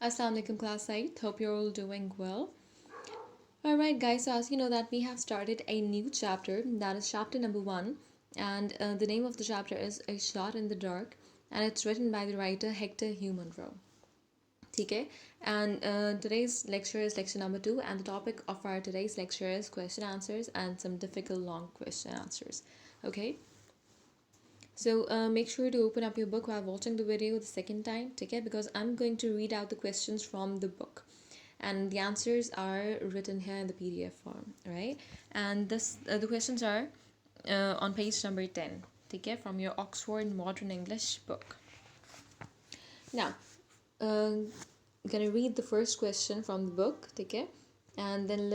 Assalamu alaikum class 8. Hope you're all doing well. Alright guys, so as you know that we have started a new chapter, that is chapter number 1, and the name of the chapter is A Shot in the Dark, and it's written by the writer Hector Hugh Munro. Okay, and today's lecture is lecture number 2, and the topic of our today's lecture is question answers and some difficult long question answers. Okay, so make sure to open up your book while watching the video the second time, okay, because I'm going to read out the questions from the book and the answers are written here in the PDF form, right? And the questions are on page number 10, okay, from your Oxford Modern English book. Now, I'm gonna read the first question from the book, okay, and then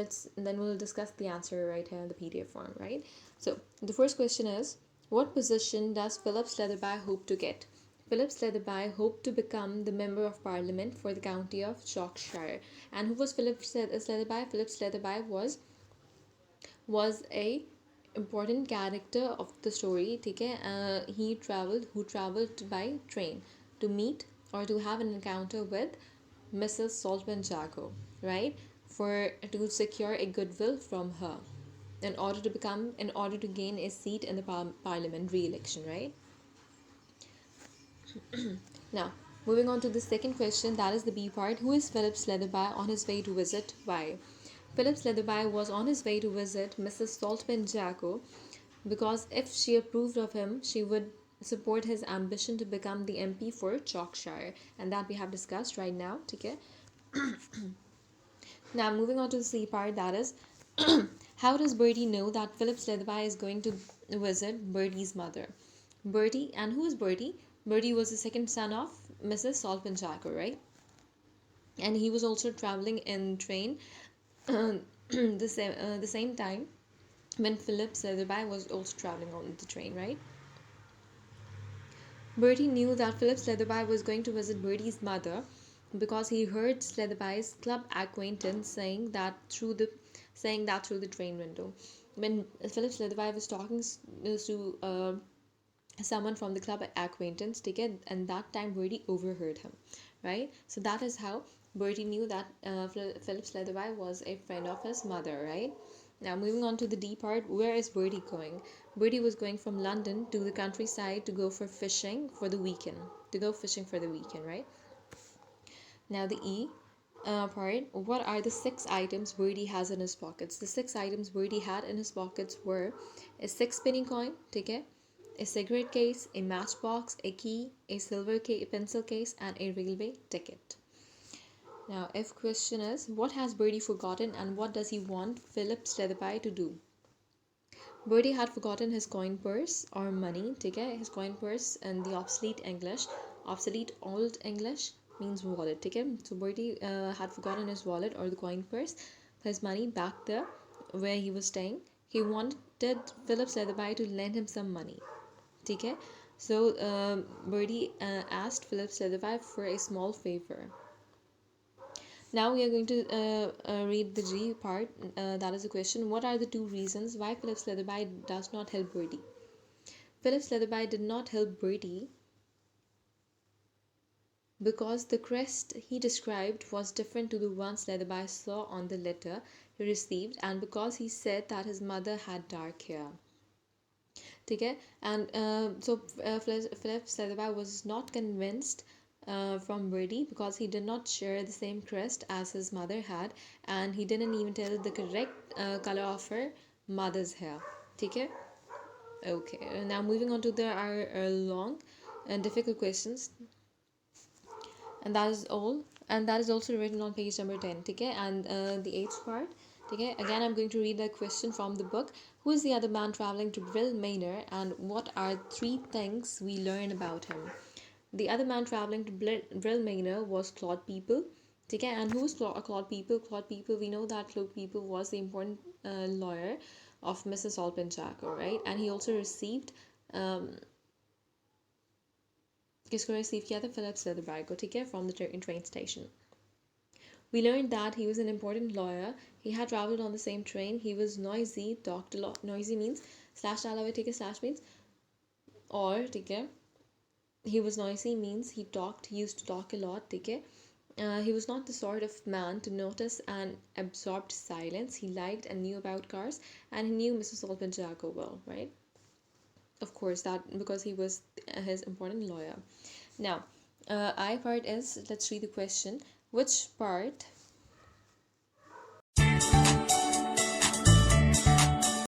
we'll discuss the answer right here in the PDF form, right? So the first question is, what position does Philip Sletherby hope to get? Philip Sletherby hoped to become the Member of Parliament for the county of Yorkshire. And who was Philip Sletherby? Philip Sletherby was a important character of the story. Okay, who traveled by train to meet or to have an encounter with Mrs. Saltman Jago, right? For to secure a goodwill from her in order to gain a seat in the parliament re-election, right? Now, moving on to the second question, that is the B part. Who is Philip Sletherby on his way to visit? Why? Philip Sletherby was on his way to visit Mrs. Saltman Jago because if she approved of him, she would support his ambition to become the MP for Yorkshire, and that we have discussed right now. Okay. Now, moving on to the C part, that is, how does Bertie know that Philip Sletherby is going to visit Bertie's mother? Bertie, and who is Bertie? Bertie was the second son of Mrs. Saltman Jago, right? And he was also traveling in train the same time when Philip Sletherby was also traveling on the train, right? Bertie knew that Philip Sletherby was going to visit Bertie's mother because he heard Sletherby's club acquaintance saying that through the train window. When Philip Sletherby was talking to someone from the club acquaintance ticket, and that time Bertie overheard him, right? So that is how Bertie knew that Philip Sletherby was a friend of his mother, right? Now moving on to the D part, where is Bertie going? Bertie was going from London to the countryside to go for fishing for the weekend. Right? Now the E part, what are the 6 items Bertie has in his pockets? The 6 items Bertie had in his pockets were a 6-penny coin, ticket, a cigarette case, a matchbox, a key, a silver pencil case, and a railway ticket. Now, if question is, what has Bertie forgotten and what does he want Philip Sletherby to do? Bertie had forgotten his coin purse or money, okay? His coin purse in the obsolete old English means wallet, okay? So Bertie had forgotten his wallet or the coin purse, his money back there where he was staying. He wanted Philip Sletherby to lend him some money, okay? So Bertie asked Philip Sletherby for a small favor. Now we are going to read the G part. That is the question. What are the 2 reasons why Philip Sletherby does not help Bertie? Philip Sletherby did not help Bertie because the crest he described was different to the one Sletherby saw on the letter he received, and because he said that his mother had dark hair. Okay? And so Philip Sletherby was not convinced from Bertie because he did not share the same crest as his mother had, and he didn't even tell the correct color of her mother's hair. Okay? Okay. Now moving on to our long and difficult questions, and that is all. And that is also written on page number 10. Okay? And the eighth part. Okay, again, I'm going to read the question from the book. Who is the other man traveling to Brill Manor, and what are 3 things we learn about him? The other man traveling to Brill Manor was Claude People. Okay, and who is Claude People? Claude People, we know that Claude People was the important lawyer of Mrs. Saltman Jago, right? And he also received किसको receive किया था? Philip Sletherby को, ठीक है, from the train station. We learned that he was an important lawyer. He had traveled on the same train. He was noisy, talked a lot. Noisy means slash डाला हुआ, ठीक है, slash means और, ठीक है, he was noisy means he used to talk a lot, ठीक है, He was not the sort of man to notice an absorbed silence. He liked and knew about cars, and he knew Mr. Solomon Jago well, right? Of course, that because he was his important lawyer. Now, I part is, let's read the question. Which part